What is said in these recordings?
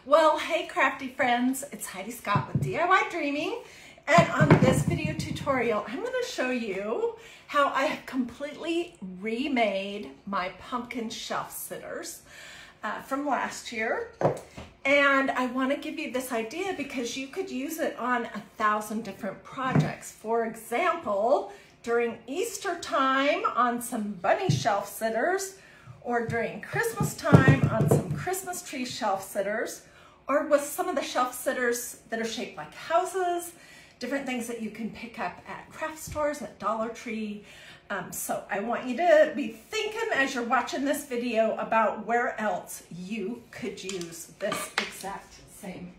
Well, hey crafty friends, it's Hiedi Scott with DiyDreaming, and on this video tutorial I'm going to show you how I have completely remade my pumpkin shelf sitters from last year. And I want to give you this idea because you could use it on 1,000 different projects. For example, during Easter time on some bunny shelf sitters, or during Christmas time on some Christmas tree shelf sitters, or with some of the shelf sitters that are shaped like houses, different things that you can pick up at craft stores, at Dollar Tree. So I want you to be thinking as you're watching this video about where else you could use this exact same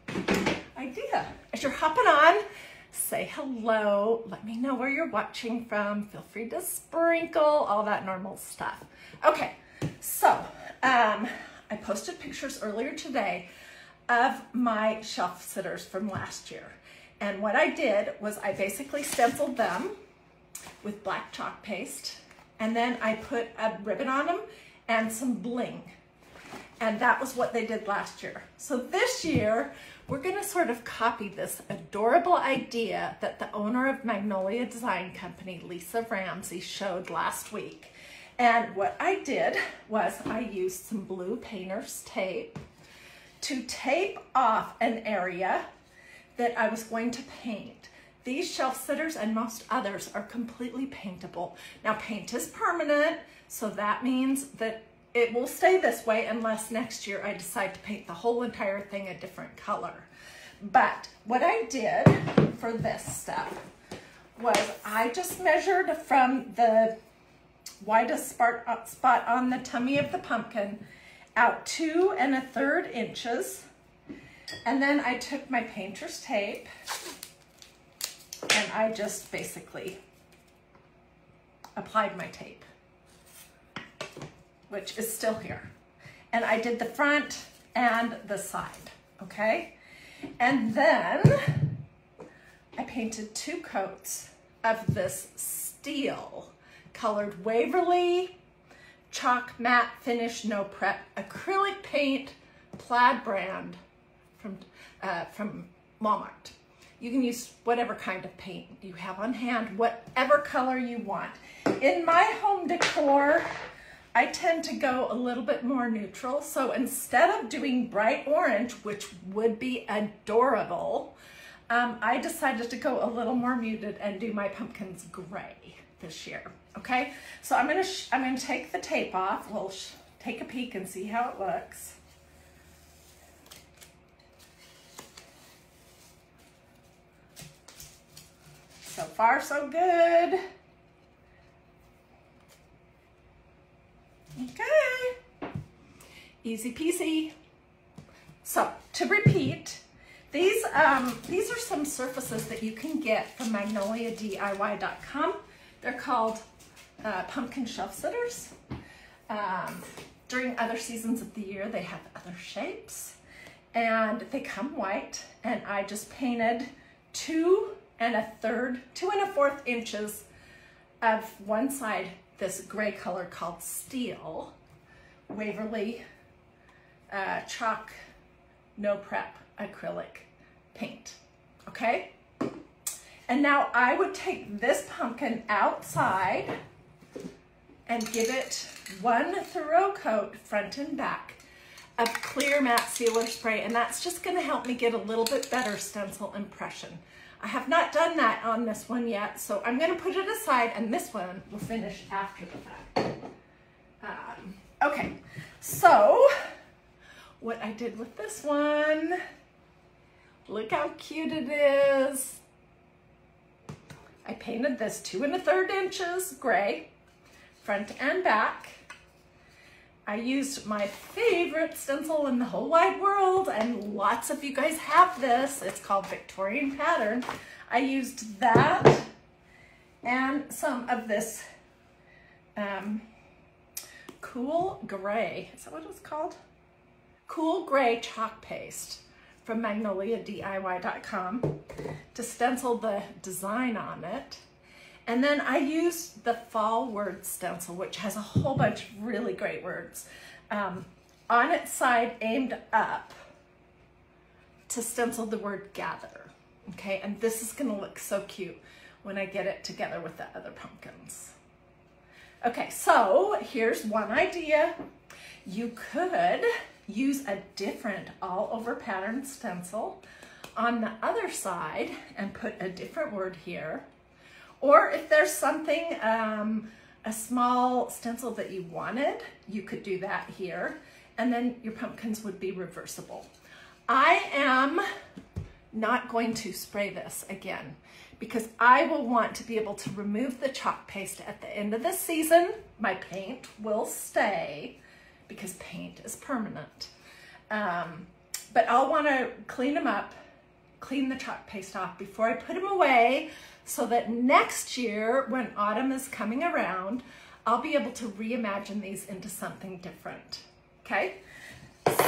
idea. As you're hopping on, say hello, let me know where you're watching from, feel free to sprinkle, all that normal stuff. Okay, so I posted pictures earlier today of my shelf sitters from last year. And what I did was I basically stenciled them with black chalk paste, and then I put a ribbon on them and some bling. And that was what they did last year. So this year, we're gonna sort of copy this adorable idea that the owner of Magnolia Design Company, Lisa Ramsey, showed last week. And what I did was I used some blue painter's tape to tape off an area that I was going to paint. These shelf sitters and most others are completely paintable. Now, paint is permanent, so that means that it will stay this way unless next year I decide to paint the whole entire thing a different color. But what I did for this step was I just measured from the widest spot on the tummy of the pumpkin out 2 1/3 inches. And then I took my painter's tape and I just basically applied my tape, which is still here. And I did the front and the side, okay? And then I painted 2 coats of this steel colored Waverly chalk matte finish no prep acrylic paint plaid brand from Walmart. You can use whatever kind of paint you have on hand, whatever color you want. In my home decor, I tend to go a little bit more neutral. So instead of doing bright orange, which would be adorable, I decided to go a little more muted and do my pumpkins gray this year. Okay, so I'm gonna take the tape off. We'll take a peek and see how it looks. So far, so good. Okay, easy peasy. So to repeat, these are some surfaces that you can get from magnoliadiy.com. They're called pumpkin shelf sitters. During other seasons of the year, they have other shapes, and they come white. And I just painted 2 1/4 inches of one side, this gray color called steel, Waverly chalk no prep acrylic paint. Okay. And now I would take this pumpkin outside and give it 1 thorough coat front and back of clear matte sealer spray, and that's just going to help me get a little bit better stencil impression. I have not done that on this one yet, so I'm going to put it aside, and this one will finish after the fact. Okay, so what I did with this one, look how cute it is. I painted this 2 1/3 inches gray, front and back. I used my favorite stencil in the whole wide world, and lots of you guys have this. It's called Victorian pattern. I used that and some of this cool gray, is that what it's called? Cool gray chalk paste from magnoliadiy.com to stencil the design on it. And then I used the fall word stencil, which has a whole bunch of really great words. On its side, aimed up, to stencil the word gather, okay? And this is gonna look so cute when I get it together with the other pumpkins. Okay, so here's one idea. You could use a different all over pattern stencil on the other side and put a different word here. Or if there's something, a small stencil that you wanted, you could do that here, and then your pumpkins would be reversible. I am not going to spray this again because I will want to be able to remove the chalk paste at the end of the season. My paint will stay because paint is permanent. But I'll want to clean them up, clean the chalk paste off before I put them away so that next year when autumn is coming around, I'll be able to reimagine these into something different, okay?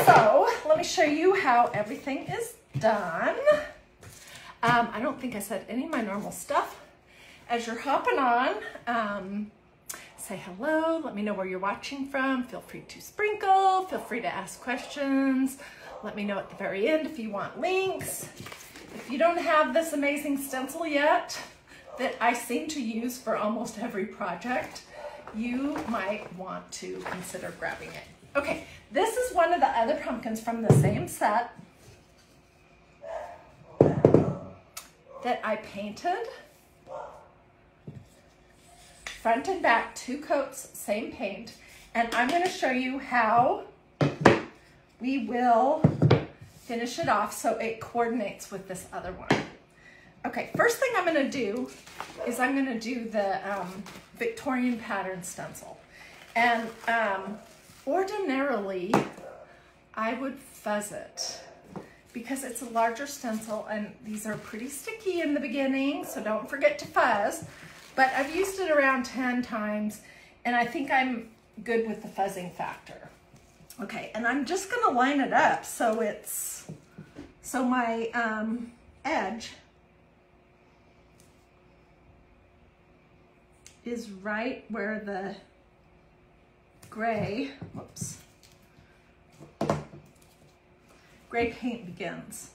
So let me show you how everything is done. I don't think I said any of my normal stuff. As you're hopping on, say hello, let me know where you're watching from. Feel free to sprinkle, feel free to ask questions. Let me know at the very end if you want links. If you don't have this amazing stencil yet that I seem to use for almost every project, you might want to consider grabbing it. Okay, this is one of the other pumpkins from the same set that I painted. Front and back, 2 coats, same paint. And I'm going to show you how we will finish it off so it coordinates with this other one. Okay, first thing I'm going to do is I'm going to do the Victorian pattern stencil. And ordinarily, I would fuzz it because it's a larger stencil and these are pretty sticky in the beginning, so don't forget to fuzz. But I've used it around 10 times and I think I'm good with the fuzzing factor. Okay, and I'm just gonna line it up so my edge is right where the gray, whoops, gray paint begins.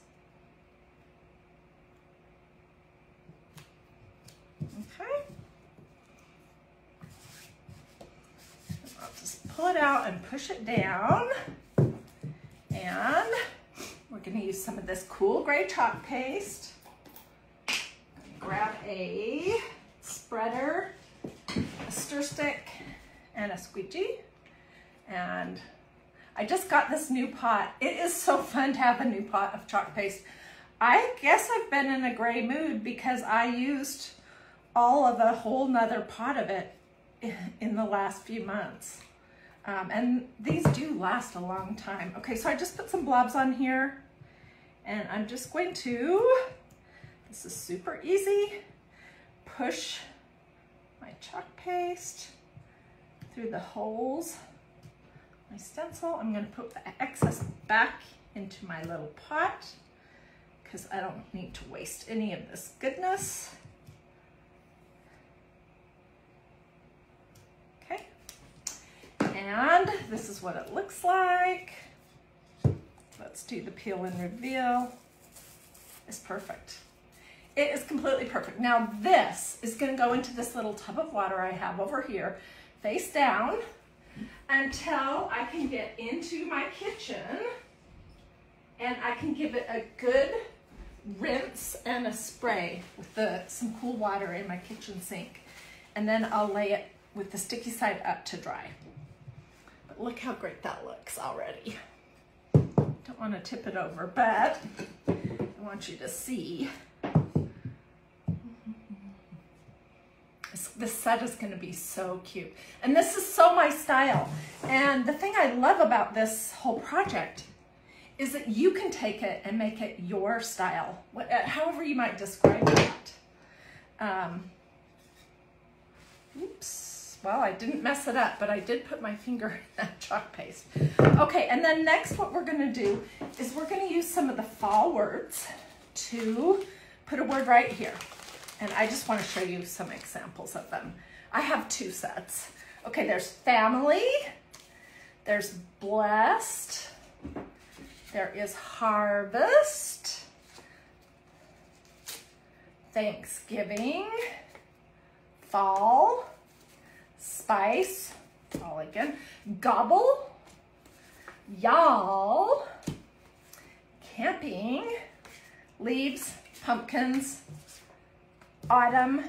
Okay. I'll just pull it out and push it down. And we're going to use some of this cool gray chalk paste. Grab a spreader, a stir stick, and a squeegee. And I just got this new pot. It is so fun to have a new pot of chalk paste. I guess I've been in a gray mood because I used all of a whole nother pot of it in the last few months. And these do last a long time. Okay, so I just put some blobs on here and I'm just going to, this is super easy, push my chalk paste through the holes. My stencil, I'm going to put the excess back into my little pot because I don't need to waste any of this goodness. Okay, and this is what it looks like. Let's do the peel and reveal. It's perfect. It is completely perfect. Now this is going to go into this little tub of water I have over here, face down, until I can get into my kitchen and I can give it a good rinse and a spray with some cool water in my kitchen sink. And then I'll lay it with the sticky side up to dry. But look how great that looks already. Don't want to tip it over, but I want you to see. This set is going to be so cute. And this is so my style. And the thing I love about this whole project is that you can take it and make it your style, however you might describe that. Oops, well, I didn't mess it up, but I did put my finger in that chalk paste. Okay, and then next what we're going to do is we're going to use some of the fall words to put a word right here. And I just want to show you some examples of them. I have 2 sets. Okay, there's family, there's blessed, there is harvest, Thanksgiving, fall, spice, fall again, gobble, y'all, camping, leaves, pumpkins, autumn,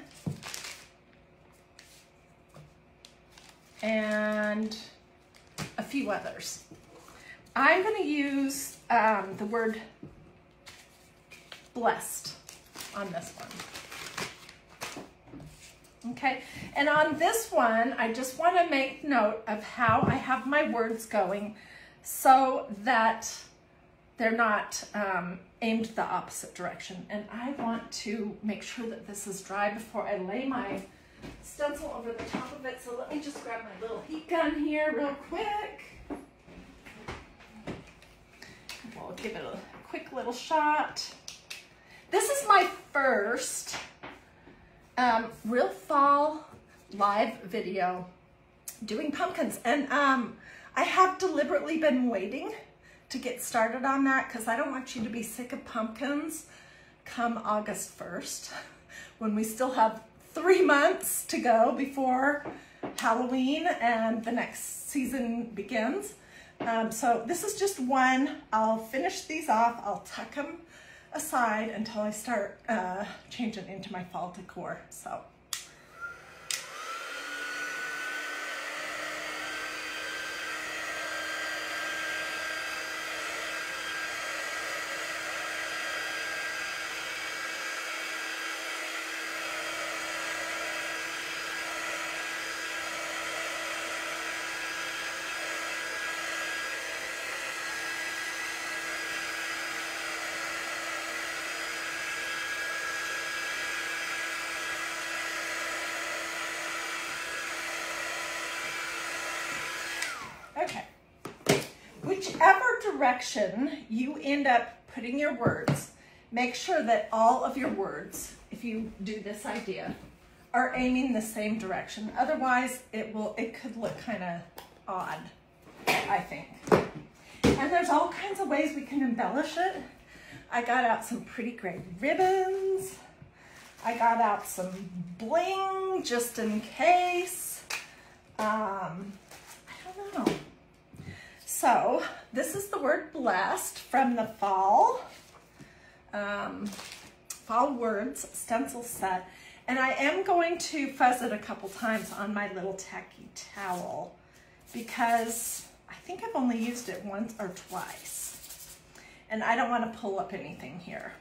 and a few others. I'm going to use the word blessed on this one. Okay, and on this one, I just want to make note of how I have my words going so that they're not aimed the opposite direction. And I want to make sure that this is dry before I lay my stencil over the top of it. So let me just grab my little heat gun here real quick. We'll give it a quick little shot. This is my first real fall live video doing pumpkins. And I have deliberately been waiting to get started on that because I don't want you to be sick of pumpkins come August 1st when we still have 3 months to go before Halloween and the next season begins. So this is just one. I'll finish these off. I'll tuck them aside until I start changing into my fall decor. So. Okay, whichever direction you end up putting your words, make sure that all of your words, if you do this idea, are aiming the same direction. Otherwise, it could look kind of odd, I think. And there's all kinds of ways we can embellish it. I got out some pretty great ribbons. I got out some bling just in case. I don't know. So this is the word blessed from the fall words stencil set. And I am going to fuzz it a couple times on my little tacky towel because I think I've only used it once or twice. And I don't want to pull up anything here.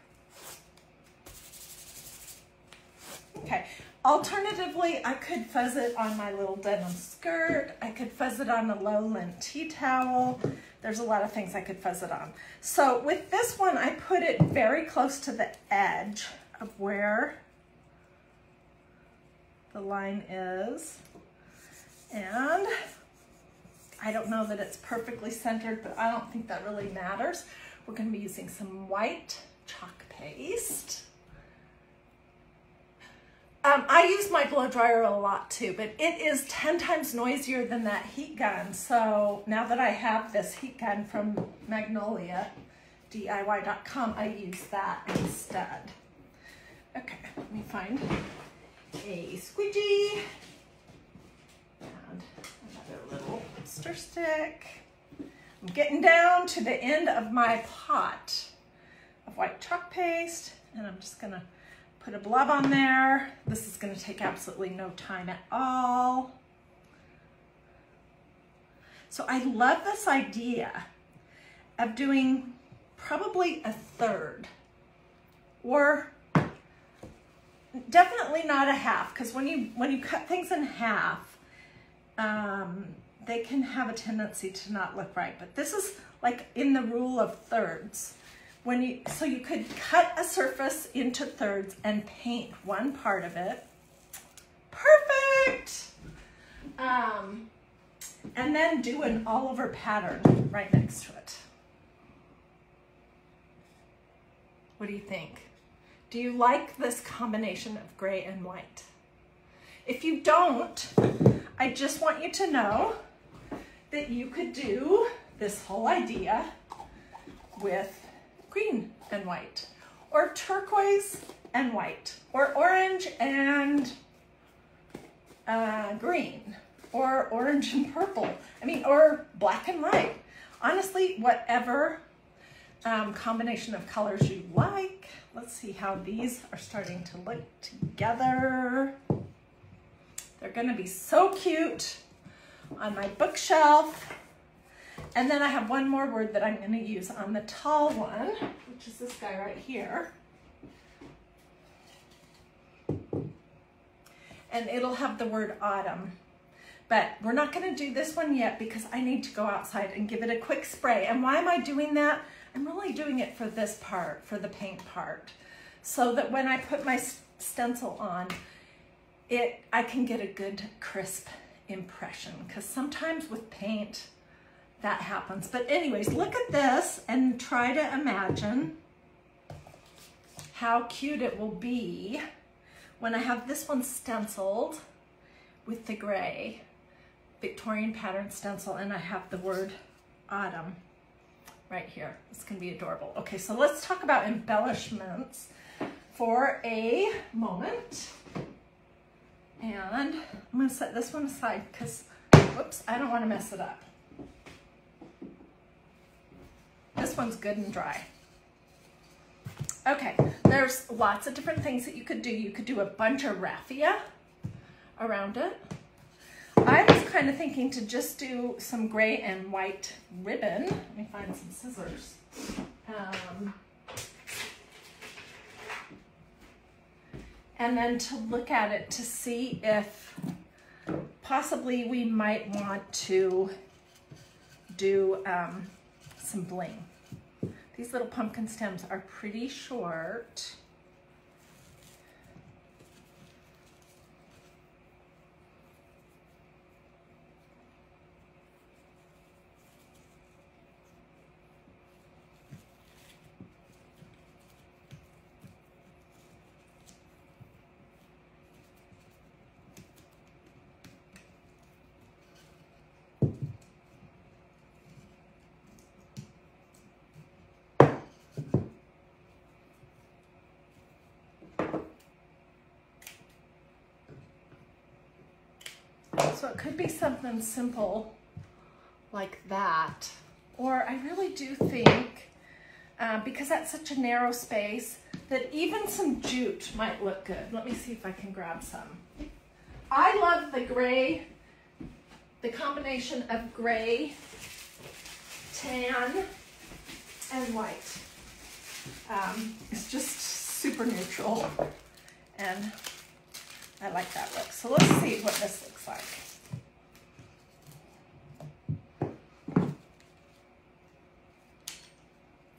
Okay. Alternatively, I could fuzz it on my little denim skirt. I could fuzz it on a low lint tea towel. There's a lot of things I could fuzz it on. So with this one, I put it very close to the edge of where the line is. And I don't know that it's perfectly centered, but I don't think that really matters. We're going to be using some white chalk paste. I use my blow dryer a lot too, but it is 10 times noisier than that heat gun. So now that I have this heat gun from Magnolia DIY.com, I use that instead. Okay, let me find a squeegee and another little stir stick. I'm getting down to the end of my pot of white chalk paste, and I'm just gonna put a blob on there. This is gonna take absolutely no time at all. So I love this idea of doing probably a third, or definitely not a half, because when you cut things in half, they can have a tendency to not look right. But this is like in the rule of thirds. So you could cut a surface into thirds and paint one part of it. Perfect! And then do an all over pattern right next to it. What do you think? Do you like this combination of gray and white? If you don't, I just want you to know that you could do this whole idea with green and white, or turquoise and white, or orange and green, or orange and purple. I mean, or black and white. Honestly, whatever combination of colors you like. Let's see how these are starting to look together. They're gonna be so cute on my bookshelf. And then I have one more word that I'm gonna use on the tall one, which is this guy right here. And it'll have the word autumn. But we're not gonna do this one yet because I need to go outside and give it a quick spray. And why am I doing that? I'm really doing it for this part, for the paint part, so that when I put my stencil on, I can get a good crisp impression, because sometimes with paint that happens. But anyways, look at this and try to imagine how cute it will be when I have this one stenciled with the gray Victorian pattern stencil, and I have the word autumn right here. It's gonna be adorable. Okay, so let's talk about embellishments for a moment. And I'm gonna set this one aside because, whoops, I don't wanna mess it up. This one's good and dry. Okay, there's lots of different things that you could do. You could do a bunch of raffia around it. I was kind of thinking to just do some gray and white ribbon. Let me find some scissors. And then to look at it to see if possibly we might want to do some bling. These little pumpkin stems are pretty short. So it could be something simple like that. Or I really do think, because that's such a narrow space, that even some jute might look good. Let me see if I can grab some. I love the gray, the combination of gray, tan, and white. It's just super neutral, and I like that look. So let's see what this looks like.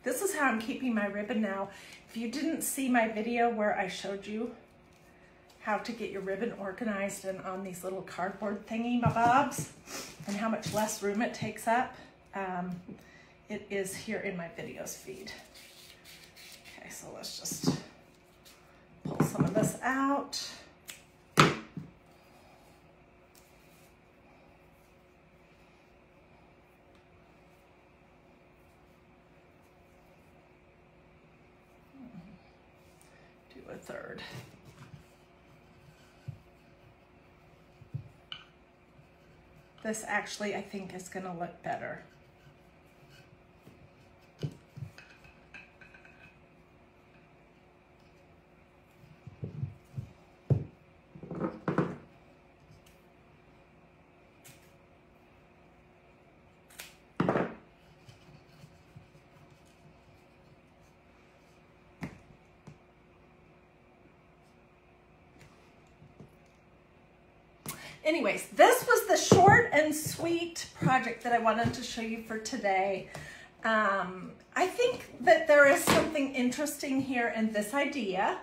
This is how I'm keeping my ribbon now. If you didn't see my video where I showed you how to get your ribbon organized and on these little cardboard thingy-mabobs and how much less room it takes up, it is here in my videos feed. Okay, so let's just pull some of this out. A third. This actually, I think, is going to look better. Anyways, this was the short and sweet project that I wanted to show you for today. I think that there is something interesting here in this idea.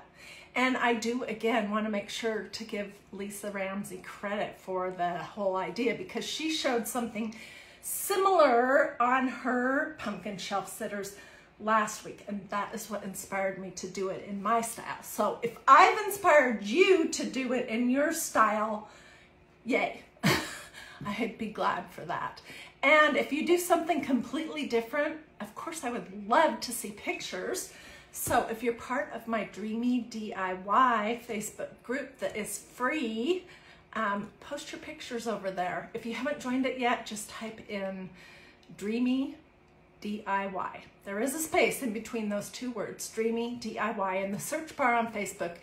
And I do, again, want to make sure to give Lisa Ramsey credit for the whole idea, because she showed something similar on her pumpkin shelf sitters last week. And that is what inspired me to do it in my style. So if I've inspired you to do it in your style, yay. I'd be glad for that. And if you do something completely different, of course I would love to see pictures, So if you're part of my Dreamy DIY Facebook group that is free, post your pictures over there. If you haven't joined it yet, just type in Dreamy DIY. There is a space in between those two words, Dreamy DIY, in the search bar on Facebook,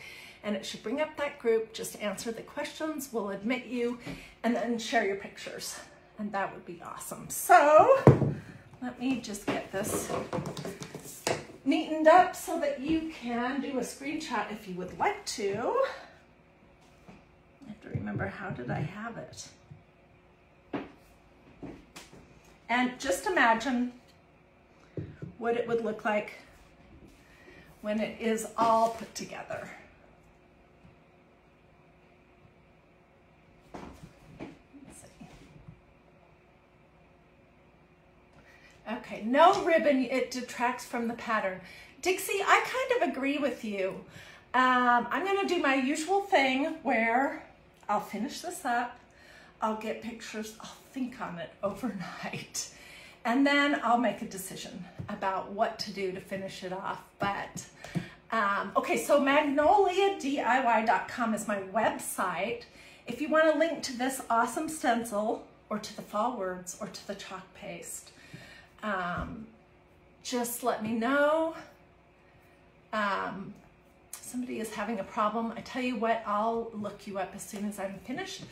and it should bring up that group. Just answer the questions, we'll admit you, and then share your pictures, and that would be awesome. So let me just get this neatened up so that you can do a screenshot if you would like to. I have to remember, how did I have it? And just imagine what it would look like when it is all put together. Let's see. Okay, no ribbon, it detracts from the pattern. Dixie, I kind of agree with you. I'm gonna do my usual thing where I'll finish this up, I'll get pictures, I'll think on it overnight, and then I'll make a decision about what to do to finish it off. But, okay, so magnoliadiy.com is my website. If you want a link to this awesome stencil, or to the fall words, or to the chalk paste, just let me know. Somebody is having a problem. I tell you what, I'll look you up as soon as I'm finished.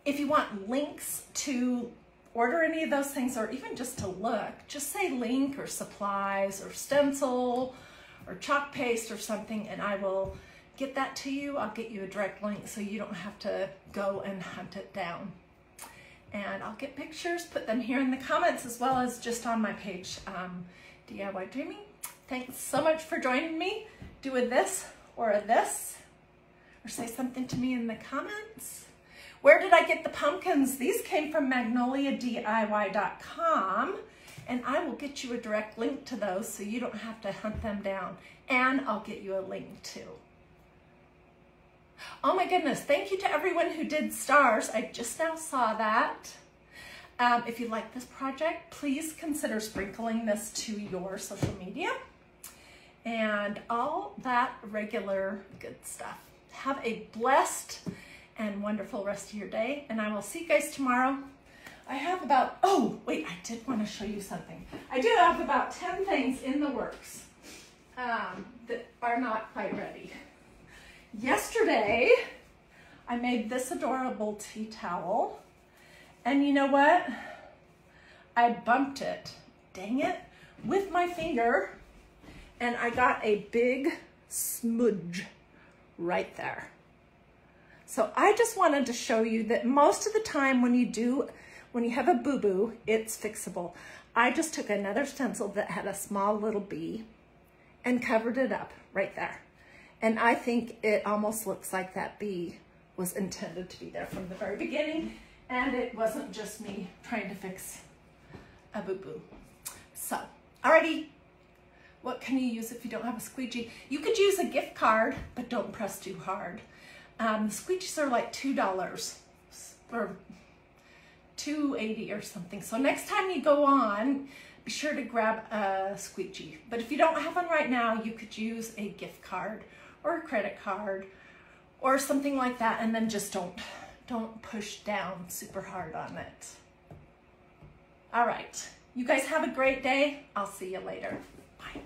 If you want links to order any of those things, or even just to look, just say link or supplies or stencil or chalk paste or something, and I will get that to you. I'll get you a direct link so you don't have to go and hunt it down. And I'll get pictures, put them here in the comments, as well as just on my page, DIY Dreaming. Thanks so much for joining me. Do a this or a this, or say something to me in the comments. Where did I get the pumpkins? These came from magnoliadiy.com, and I will get you a direct link to those so you don't have to hunt them down. And I'll get you a link too. Oh my goodness, thank you to everyone who did stars. I just now saw that. If you like this project, please consider sprinkling this to your social media and all that regular good stuff. Have a blessed and wonderful rest of your day, and I will see you guys tomorrow. I have about, oh wait, I did want to show you something. I do have about 10 things in the works that are not quite ready. Yesterday, I made this adorable tea towel, and you know what? I bumped it, dang it, with my finger, and I got a big smudge right there. So I just wanted to show you that most of the time when you have a boo-boo, it's fixable. I just took another stencil that had a small little bee and covered it up right there. And I think it almost looks like that bee was intended to be there from the very beginning, and it wasn't just me trying to fix a boo-boo. So, alrighty, what can you use if you don't have a squeegee? You could use a gift card, but don't press too hard. The squeegees are like $2 or $2.80 or something. So next time you go on, be sure to grab a squeegee. But if you don't have one right now, you could use a gift card or a credit card or something like that, and then just don't push down super hard on it. All right, you guys have a great day. I'll see you later. Bye.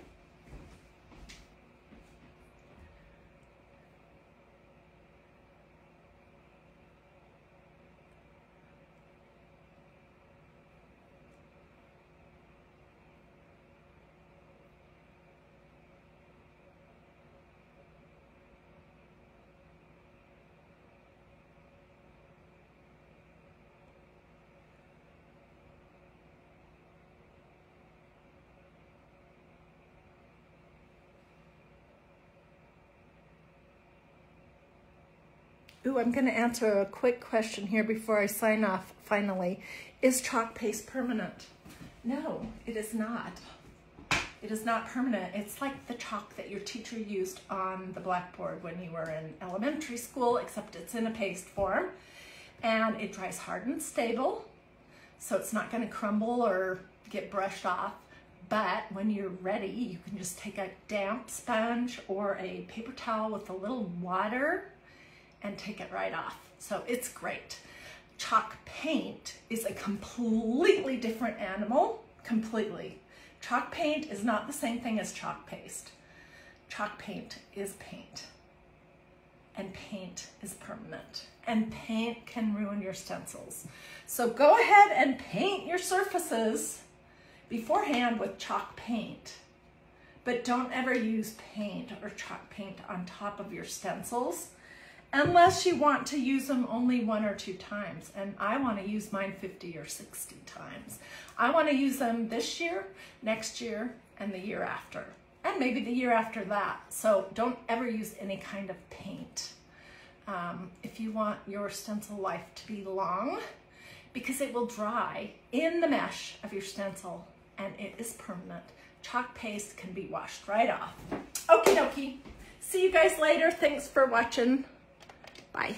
Ooh, I'm going to answer a quick question here before I sign off finally. Is chalk paste permanent? No, it is not. It is not permanent. It's like the chalk that your teacher used on the blackboard when you were in elementary school, except it's in a paste form. And it dries hard and stable, so it's not going to crumble or get brushed off. But when you're ready, you can just take a damp sponge or a paper towel with a little water and take it right off. So it's great. Chalk paint is a completely different animal, completely. Chalk paint is not the same thing as chalk paste. Chalk paint is paint, and paint is permanent, and paint can ruin your stencils. So go ahead and paint your surfaces beforehand with chalk paint, but don't ever use paint or chalk paint on top of your stencils unless you want to use them only 1 or 2 times. And I want to use mine 50 or 60 times. I want to use them this year, next year, and the year after, and maybe the year after that. So don't ever use any kind of paint if you want your stencil life to be long, because it will dry in the mesh of your stencil and it is permanent. Chalk paste can be washed right off. Okie dokie. See you guys later. Thanks for watching. Bye.